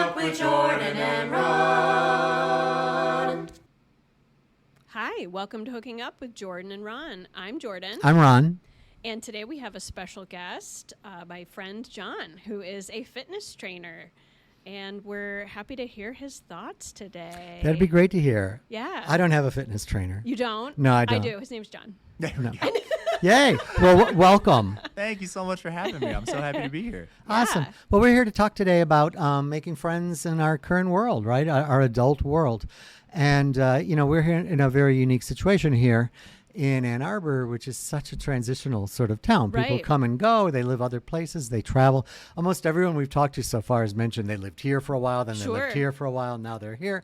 Up with Jordan and Ron. Hi, welcome to Hooking Up with Jordan and Ron. I'm Jordan. I'm Ron. And today we have a special guest, my friend John, who is a fitness trainer. And we're happy to hear his thoughts today. That'd be great to hear. Yeah. I don't have a fitness trainer. You don't? No, I don't. I do. His name's John. No. Yay. Well, welcome. Thank you so much for having me. I'm so happy to be here. Awesome. Yeah. Well, we're here to talk today about making friends in our current world, right? Our adult world. And, we're here in a very unique situation here in Ann Arbor, which is such a transitional sort of town. People Right. come and go. They live other places. They travel. Almost everyone we've talked to so far has mentioned they lived here for a while, then they lived here for a while, now they're here.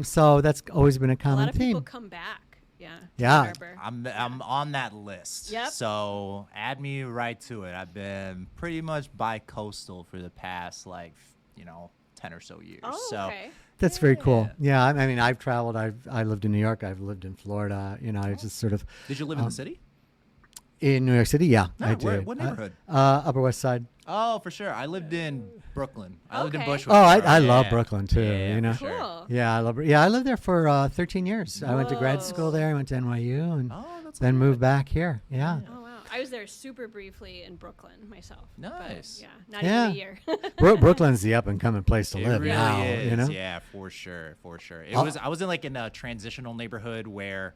So that's always been a A common lot of theme. people come back. Yeah. to Yeah. Ann Arbor. I'm on that list. Yep. So add me right to it. I've been pretty much bicoastal for the past 10 or so years. Oh, so okay. That's very cool. Yeah, I mean, I've traveled. I lived in New York. I've lived in Florida. I just sort of did you live in the city? in New York City. Yeah, No, I where- did. what neighborhood? Upper West Side. Oh, for sure. I lived in Brooklyn. I lived in Okay. Bushwick. Oh, I Yeah. love Brooklyn too. Yeah, for Cool. sure. Yeah, I love. Yeah, I lived there for 13 years. I went to grad Whoa. school there. I went to NYU and Oh, that's then good. moved back here. Yeah. Oh, wow. I was there super briefly in Brooklyn myself. but, Nice. yeah. Not Yeah. even a year. Brooklyn's the up and coming place to It live really now. is. Yeah, for sure. Oh. I was in in a transitional neighborhood where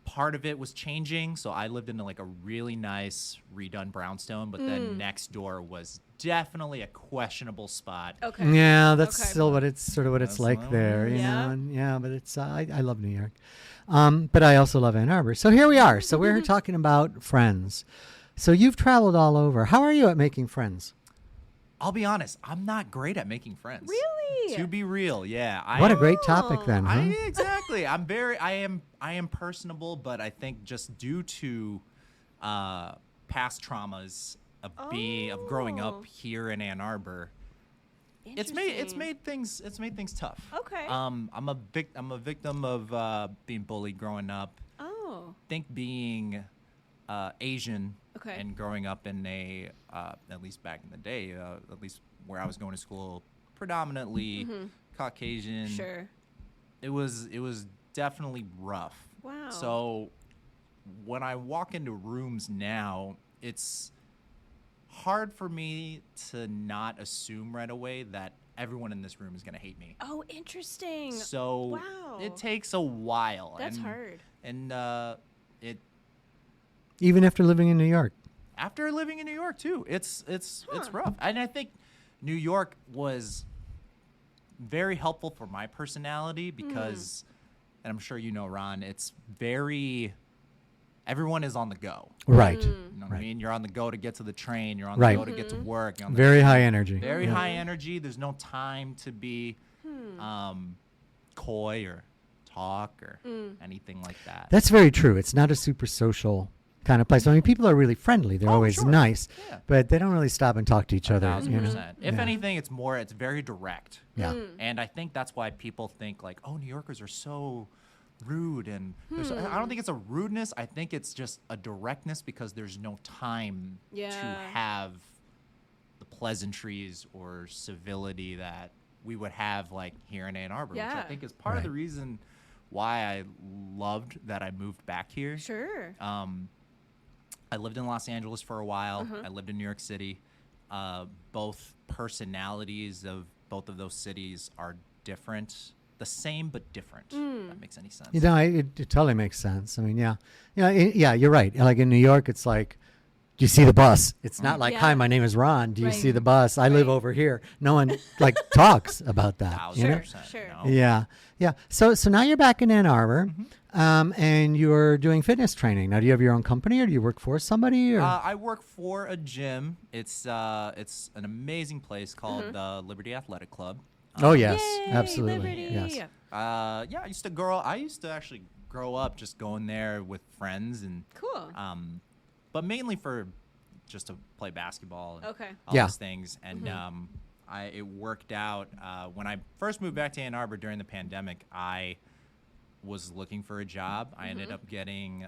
part of it was changing. So I lived in a really nice redone brownstone, but then next door was definitely a questionable spot. Okay. Yeah, that's Okay. still what it's sort of what it's That's like what- there, you Yeah. know. And yeah, but it's I love New York, but I also love Ann Arbor. So here we are. So we're talking about friends. So you've traveled all over. How are you at making friends? I'll be honest, I'm not great at making friends. Really? To be real, yeah. What a great topic then, huh? Exactly. I am personable, but I think just due to past traumas of growing Oh. up here in Ann Arbor, it's made things tough. Okay. I'm a victim of being bullied growing up. Oh. I think being Asian Okay. and growing up in a at least back in the day, at least where I was going to school, predominantly Caucasian. Sure. It was definitely rough. Wow. So when I walk into rooms now, it's hard for me to not assume right away that everyone in this room is going to hate me. Oh, interesting. So Wow. it takes a while. That's and, hard. And it Even after living in New York. after living in New York too, it's rough. And I think New York was very helpful for my personality because, and I'm sure you know, Ron, it's everyone is on the go. Right. You know what I mean? You're on the go to get to the train. You're on Right. the go to get to work. You're on the Very high energy. very Yeah. high energy. There's no time to be coy or talk or anything like that. That's very true. It's not a super social kind of place. I mean, people are really friendly. They're Oh, always sure. nice, Yeah. but they don't really stop and talk to each other. 1,000%. If Yeah. anything, it's very direct. Yeah. And I think that's why people think oh, New Yorkers are so rude. And I don't think it's a rudeness. I think it's just a directness because there's no time to Yeah. have the pleasantries or civility that we would have here in Ann Arbor, which I Yeah. think is part of the Right. reason why I loved that I moved back here. Sure. I lived in Los Angeles for a while. Uh-huh. I lived in New York City. Both personalities of both of those cities are different. The same but different. If that makes any sense. It totally makes sense. I mean, yeah, you're right. Like in New York, it's like, do you see the bus? It's not like, Yeah. hi, my name is Ron. Do you Right. see the bus? I live Right. over here. No one talks about that. You know? 1,000%. Sure. No. Yeah, yeah. So now you're back in Ann Arbor, and you're doing fitness training. Now, do you have your own company, or do you work for somebody? Or I work for a gym. It's an amazing place called the Liberty Athletic Club. oh yes, Yay, absolutely. Liberty. Yes. Yeah, I used to actually grow up just going there with friends and Cool. but mainly for just to play basketball and Okay. all Yeah. those things. And it worked out when I first moved back to Ann Arbor during the pandemic. I was looking for a job. I ended up getting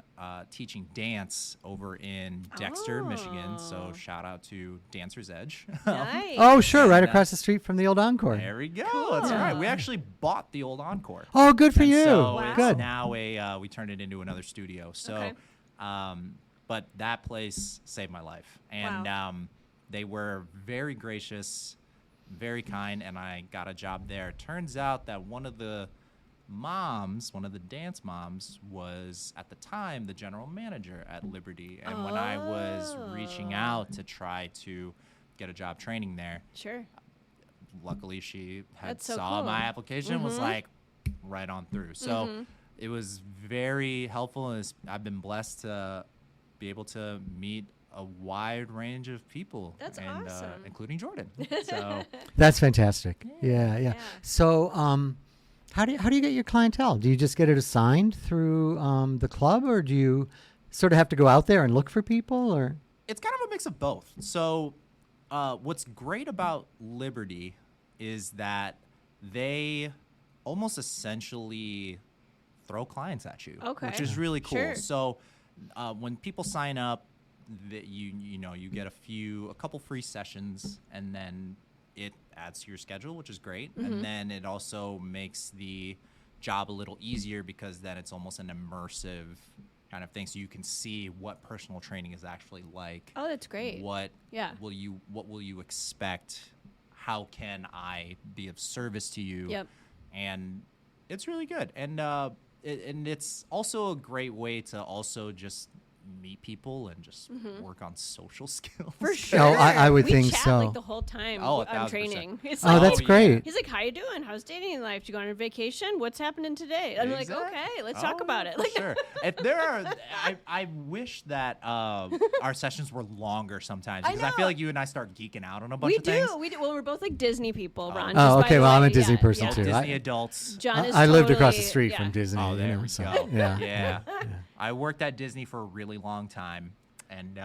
teaching dance over in Dexter, Michigan. So shout out to Dancer's Edge. Nice. Oh, sure, right And, across the street from the old Encore. There we go. Cool. That's right. We actually bought the old Encore. Oh, good for And you. So Wow. it's Good. now we turned it into another studio. So, Okay. but that place saved my life, and they were very gracious, very kind, and I got a job there. Turns out that one of the dance moms, was at the time the general manager at Liberty, and when I was reaching out to try to get a job training there, Sure. luckily she had That's so saw cool. my application, was like right on through. So it was very helpful, and I've been blessed to be able to meet a wide range of people. That's and, awesome. including Jordan. So That's fantastic. Yeah. Yeah. So, how do you get your clientele? Do you just get it assigned through the club, or do you sort of have to go out there and look for people, or? it's kind of a mix of both. So what's great about Liberty is that they almost essentially throw clients at you, Okay. which is really cool. Sure. So when people sign up, that you get a couple free sessions, and then it adds to your schedule, which is great. And then it also makes the job a little easier, because then it's almost an immersive kind of thing, so you can see what personal training is actually like. Oh, that's great. What Yeah. will you expect? How can I be of service to you? Yep. And it's really good. And and it's also a great way to also just meet people and just work on social skills. For sure. Oh, I would we think chat so. like the whole time Oh, on 1,000%. training. It's Oh, like, that's yeah. great. he's like, "How you doing? How's dating life? You going on vacation? What's happening today?" I'm like, Exactly. "Okay, let's talk about it." For Like, sure. If there are, I wish that our sessions were longer sometimes, I because I know. feel like you and I start geeking out on a bunch we of things. do. We do. Well, we're both like Disney people, Ron. Oh, just by okay, the well, I'm way. a Disney Yeah, person yeah. too. Disney I- adults. John is I lived across the totally- street yeah. from Disney. Oh, there you know, we so, go. Yeah. Yeah. I worked at Disney for a really long time, and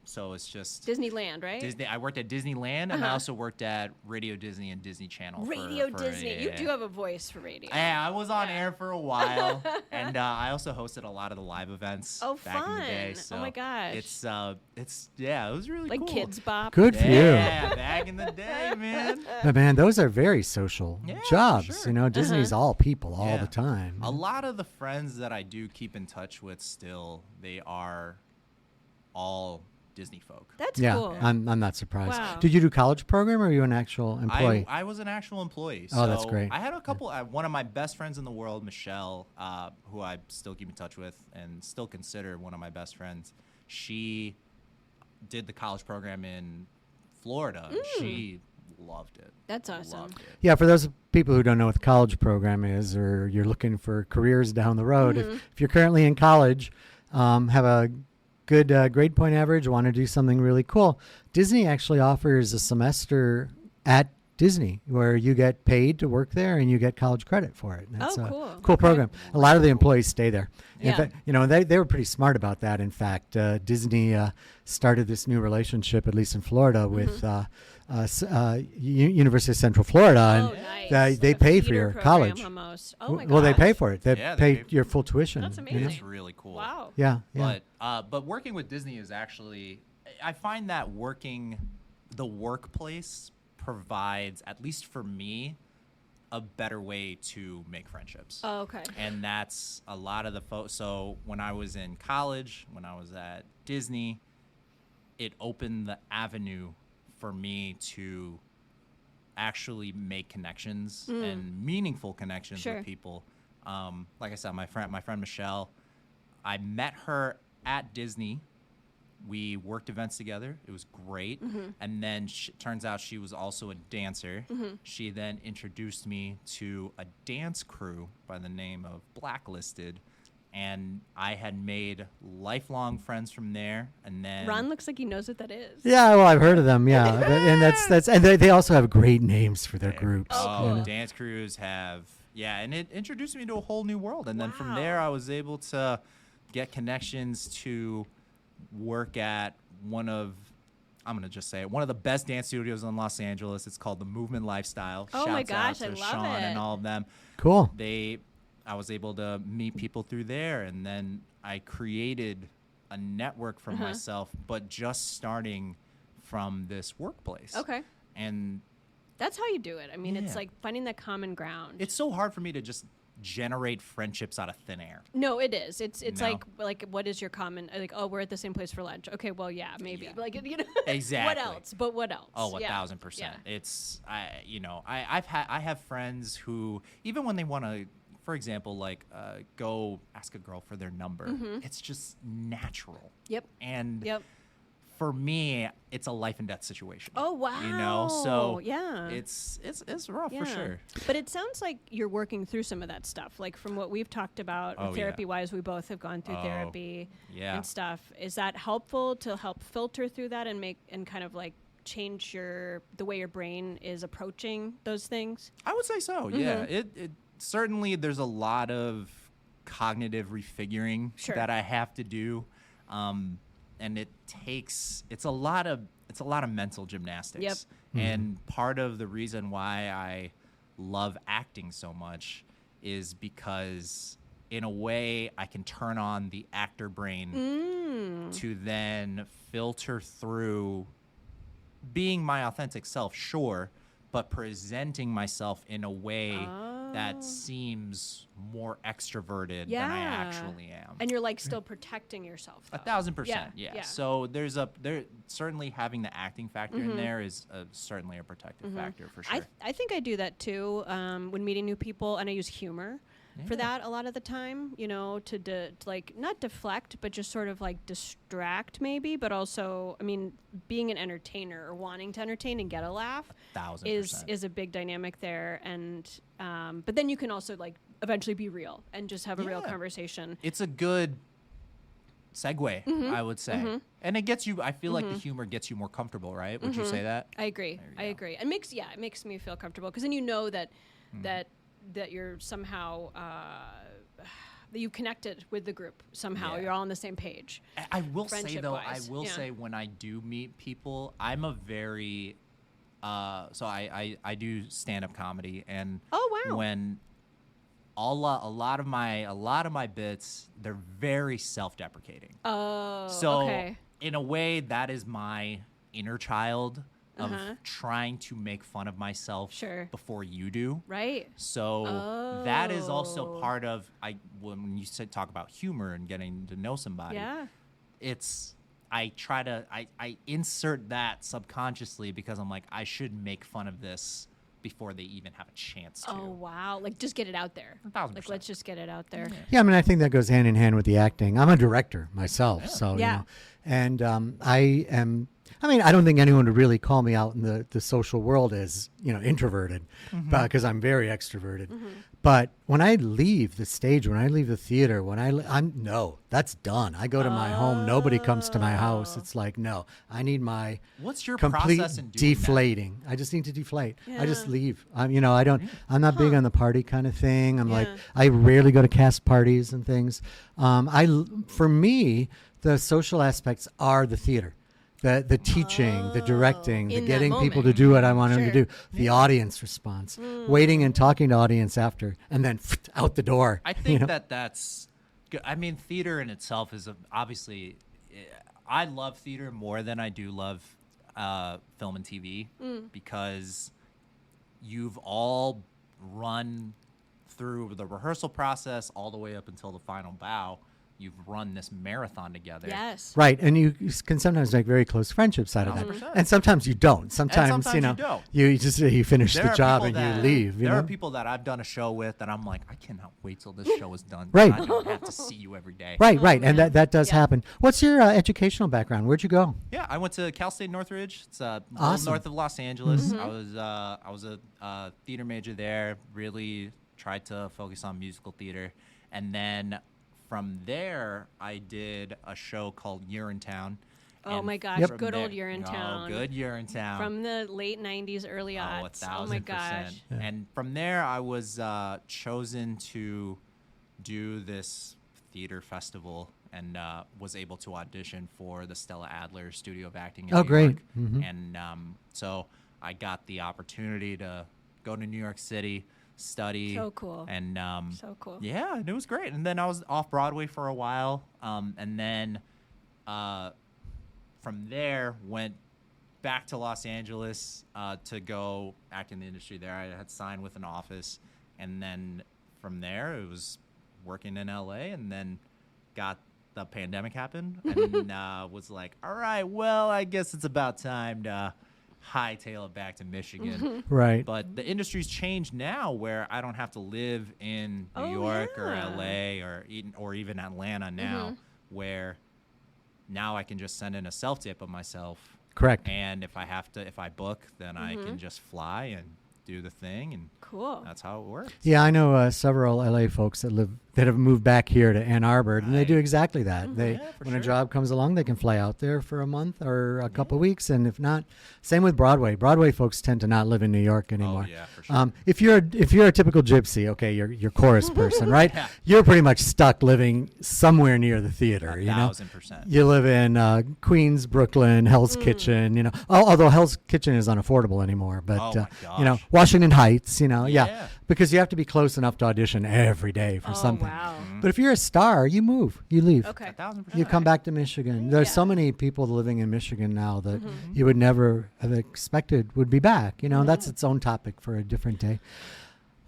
so it's just Disneyland, right? Disney. I worked at Disneyland, and I also worked at Radio Disney and Disney Channel. Radio for Disney. You yeah. do have a voice for radio. Yeah, I was on air for a while, and I also hosted a lot of the live events Oh, back in the day. fun. So Oh my gosh. it's it was really Like cool. Kids Bop. Good for you. Yeah, back in the day, man. But man, those are very social Yeah, for jobs. sure. You know, Disney's all people all Yeah. the time. A lot of the friends that I do keep in touch with still, they are all Disney folk. That's Yeah, cool. I'm not surprised. Wow. Did you do college program, or are you an actual employee? I was an actual employee. Oh, that's so great. I had a couple. One of my best friends in the world, Michelle, who I still keep in touch with and still consider one of my best friends. She did the college program in Florida. She loved it. That's awesome. Loved it. Yeah, for those people who don't know what the college program is, or you're looking for careers down the road, if you're currently in college, have a good grade point average, want to do something really cool, Disney actually offers a semester at Disney where you get paid to work there and you get college credit for it. That's Oh, a cool. cool Okay. program. A lot of the employees stay there. In Yeah. fact, you know, they were pretty smart about that. In fact, Disney started this new relationship, at least in Florida, with University of Central Florida, Oh, and nice. they Like a pay for feeder your program college. Almost. Oh my Well, they gosh. pay for it. They Yeah, they pay pay your full tuition. That's you know? amazing. It's really cool. Wow. Yeah, yeah. But working with Disney is actually, I find that the workplace provides, at least for me, a better way to make friendships. Oh, okay. And that's a lot of the so when I was in college, when I was at Disney, it opened the avenue for me to actually make connections and meaningful connections Sure. with people. Like I said, my friend Michelle, I met her at Disney. We worked events together. It was great. And then turns out she was also a dancer. She then introduced me to a dance crew by the name of Blacklisted. And I had made lifelong friends from there. And then Ron looks like he knows what that is. Yeah, well, I've heard of them. Yeah, and that's and they also have great names for their groups. Oh, you cool. know? Dance crews have, and it introduced me to a whole new world. And then from Wow. there, I was able to get connections to work at one of the best dance studios in Los Angeles. It's called the Movement Lifestyle. Oh my Shouts out gosh, I to love Sean it. and all of them. Cool. They I was able to meet people through there, and then I created a network for myself, but just starting from this workplace. Okay. And That's how you do it. I mean, it's Yeah. like finding that common ground. it's so hard for me to just generate friendships out of thin air. No, it is. It's No. like what is your common like? Oh, we're at the same place for lunch. Okay, well, yeah, maybe. Yeah. Like what Exactly. else? But what else? Oh, 1,000%. Yeah. It's I have friends who, even when they want to, for example, like go ask a girl for their number, it's just natural. Yep. And Yep. for me, it's a life and death situation. Oh wow. You know, so yeah. it's rough Yeah. for sure. But it sounds like you're working through some of that stuff. Like from what we've talked about, Oh, yeah. therapy-wise, we both have gone through Oh, therapy yeah. and stuff. Is that helpful to help filter through that and make and kind of like change the way your brain is approaching those things? I would say so. Yeah. It certainly, there's a lot of cognitive refiguring Sure. that I have to do. And it's a lot of mental gymnastics. Yep. And part of the reason why I love acting so much is because in a way I can turn on the actor brain to then filter through being my authentic self, sure, but presenting myself in a way that seems more extroverted than I actually am. And you're like still protecting yourself. Though. 1,000%. Yeah, Yeah. yeah. So there certainly having the acting factor in there is certainly a protective factor for sure. I think I do that too when meeting new people, and I use humor for that a lot of the time, you know, to like not deflect, but just sort of like distract maybe, but also, I mean, being an entertainer or wanting to entertain and get a laugh 1,000%. is a big dynamic there. And but then you can also like eventually be real and just have a real Yeah. conversation. It's a good segue, I would say. And it gets you, I feel like the humor gets you more comcomfortable, right? Would you say that? I agree. There you I go. agree. It makes me feel comfortable because then you know that that you're somehow that you connected with the group somehow. Yeah. You're all on the same page. I will say though, Friendship-wise, yeah. say when I do meet people, I'm a very so I do stand-up comedy, and Oh, wow. when a lot of my bits, they're very self-deprecating. Oh, So okay. in a way, that is my inner child of Uh-huh. trying to make fun of myself Sure. before you do. Right. So that is also Oh. part of when you talk about humor and getting to know somebody. Yeah. I insert that subconsciously because I'm like, I should make fun of this before they even have a chance to. Oh wow! Like just get it out there. 1,000%. Like let's just get it out there. Yeah, I mean, I think that goes hand in hand with the acting. I'm a director myself, so Yeah. you know, and I am. I mean, I don't think anyone would really call me out in the social world as, you know, introverted, because I'm very extroverted. But when I leave the stage, when I leave the theater, no, that's done. I go to my home. Nobody comes to my house. It's like, no, I need my What's your complete process in doing that? deflating. I just need to deflate. I just Yeah. leave. I'm not big on the party kind of thing. I'm like, Yeah. I rarely go to cast parties and things. For me, the social aspects are the theater. The teaching, the directing, the In that getting people to moment. do what I want them to Sure. do, the audience response, waiting and talking to audience after, and then out the door. I you think know? that's good. I mean, theater in itself is obviously, I love theater more than I do love film and TV because you've all run through the rehearsal process all the way up until the final bow. You've run this marathon together. Yes. Right, and you can sometimes make very close friendships out of that, 100%. and sometimes you don't. Sometimes, sometimes you know, you don't. you just you finish There the are job people and that- you leave. You there know? are people that I've done a show with that I'm like, I cannot wait till this show is done. Right. I don't have to see you every day. Right, right, and man. that does Yeah. happen. What's your educational background? Where'd you go? Yeah, I went to Cal State Northridge. It's a little Awesome. north of Los Angeles. I was a theater major there. Really tried to focus on musical theater, and then from there I did a show called Urinetown. Oh And my gosh, Yep. from good old there- Urinetown. Oh, good Urinetown. From the late '90s, early aughts. Oh my 1,000%. gosh. Yeah. And from there, I was chosen to do this theater festival and was able to audition for the Stella Adler Studio of Acting in Oh, New great. York. Mhm. And so I got the opportunity to go to New York City, study. So cool. And So cool. yeah, and it was great. And then I was off Broadway for a while, and then from there went back to Los Angeles to go act in the industry there. I had signed with an office, and then from there it was working in LA, and then got the pandemic happened, and was like, all right, well, I guess it's about time to hightail it back to Michigan. Right. But the industry's changed now, where I don't have to live in New Oh, York or yeah. LA or even Atlanta now, where now I can just send in a self-tape of myself. Correct. And if I book, then I can just fly and do the thing, and Cool. that's how it works. Yeah, I know several LA folks that have moved back here to Ann Arbor, and they do Right. exactly that. They Yeah, for when a sure. job comes along, they can fly out there for a month or a couple weeks, and if not, same with Broadway. Broadway folks tend to not live in New York anymore. Oh, yeah, for sure. If you're a typical gypsy, okay, you're chorus person, right? Yeah. You're pretty much stuck living somewhere near the theater. 1,000%. You live in Queens, Brooklyn, Hell's Kitchen. Although Hell's Kitchen is unaffordable anymore, but Oh, my gosh. Washington Heights. Yeah. Because you have to be close enough to audition every day for Oh, something. wow. But if you're a star, you move, you leave. Okay. 1,000%. You come back to Michigan. There's so Yeah. many people living in Michigan now that you would never have expected would be back. That's its own topic for a different day.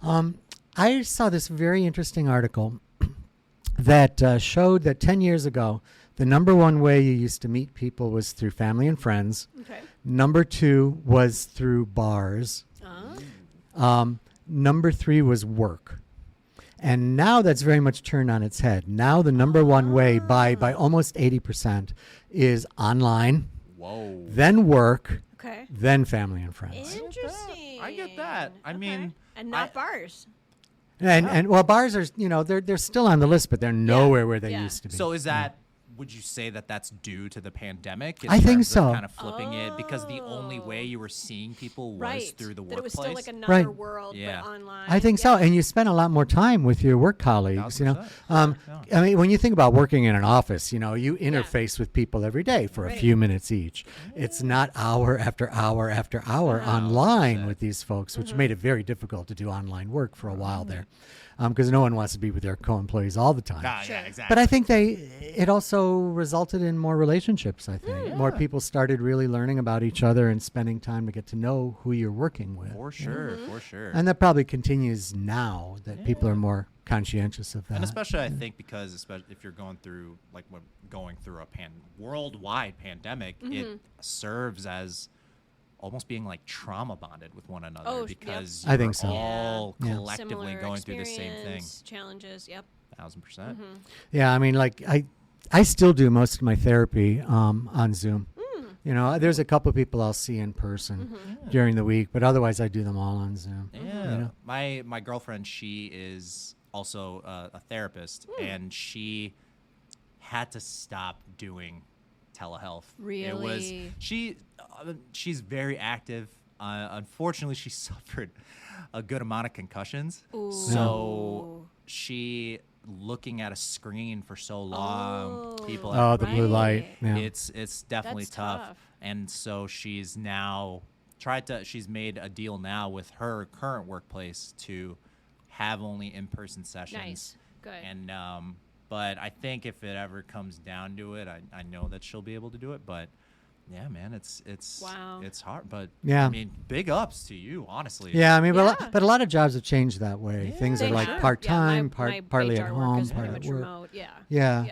I saw this very interesting article that showed that 10 years ago, the number one way you used to meet people was through family and friends. Okay. Number two was through bars. Number three was work. And now that's very much turned on its head. Now the number one way by almost 80% is online, Whoa. then work, Okay. then family and friends. Interesting. I get that. I mean, and not bars. And well, bars are, they're still on the list, but they're nowhere where they Yeah. used to be. So is that? Would you say that that's due to the pandemic? In I think terms so. Of kind of flipping it, because the only way you were seeing people was Right. through the That it was workplace. still like another Right. world, Yeah. but online. I think so, Yeah. and you spend a lot more time with your work colleagues. 1,000%. Yeah. I mean, when you think about working in an office, you interface with people every day for a Right. few minutes each. It's not hour after hour after hour online with these folks, which made it very difficult to do online work for a while there, because no one wants to be with their co-employees all the time. Ah, Sure. yeah, exactly. But I think it also resulted in more relationships, I think. More people started really learning about each other and spending time to get to know who you're working with. for sure, for sure. And that probably continues now that people are more conscientious of that. And especially, I think, because especially if you're going through a worldwide pandemic, it serves as almost being like trauma bonded with one another, Oh, yep. because I you're think so. all Yeah. collectively Similar going through the same thing. experience, Challenges. Yep. 1,000%. Yeah, I mean, like I still do most of my therapy on Zoom. There's a couple of people I'll see in person during the week, but otherwise I do them all on Zoom. Yeah. My girlfriend, she is also a therapist, and she had to stop doing telehealth. It was Really? she's very active. Unfortunately, she suffered a good amount of concussions. Ooh. So she looking at a screen for so long, people Oh, the blue light. Right. Yeah. it's definitely That's tough. tough. And so she's now she's made a deal now with her current workplace to have only in-person sessions. Nice. Good. And but I think if it ever comes down to it, I know that she'll be able to do it. But yeah, man, it's Wow. it's hard. But Yeah. I mean, big ups to you, honestly. Yeah, I mean, Yeah. but a lot of jobs have changed that way. Yeah. Things are They like have. part-time, Yeah, my partly HR at work home, is part pretty at much work. remote. Yeah.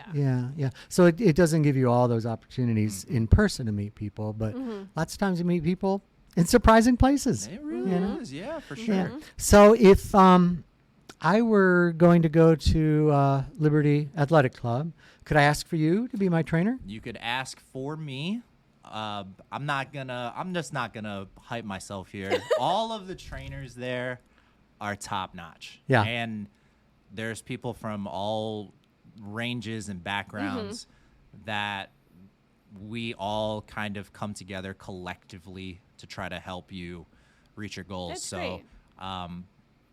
Yeah. So it doesn't give you all those opportunities in person to meet people, but lots of times you meet people in surprising places. It really is. Yeah, for sure. Yeah. So if I were going to go to Liberty Athletic Club, could I ask for you to be my trainer? You could ask for me. I'm just not gonna hype myself here. All of the trainers there are top notch. Yeah. And there's people from all ranges and backgrounds that we all kind of come together collectively to try to help you reach your goals. That's so, great.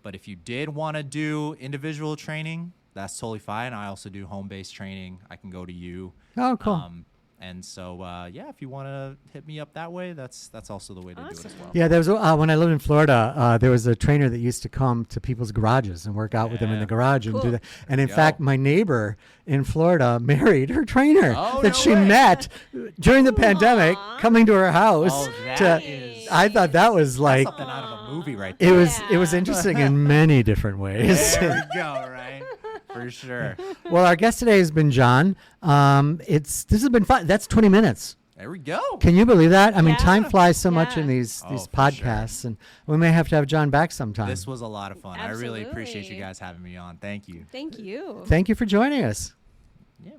but if you did want to do individual training, that's totally fine. I also do home-based training. I can go to you. Oh, cool. And so, yeah, if you want to hit me up that way, that's also the way to do it as Awesome. well. Yeah, there was when I lived in Florida, there was a trainer that used to come to people's garages and work out with them in the Yeah. garage and do Cool. that. And in Yo. fact, my neighbor in Florida married her trainer Oh, that no she way. met during the pandemic, Aw. coming to her house. Oh, to, that is I thought that was that's like something out of a movie right it there. was Yeah. interesting in many different ways. There we go, right? For sure. Well, our guest today has been John. This has been fun. That's 20 minutes. There we go. Can you believe that? I mean, Yeah. time flies so much in Yeah. these Oh, for sure. podcasts, and we may have to have John back sometime. This was a lot of fun. I really appreciate you Absolutely. guys having me on. Thank you. Thank you. Thank you for joining us. Yeah.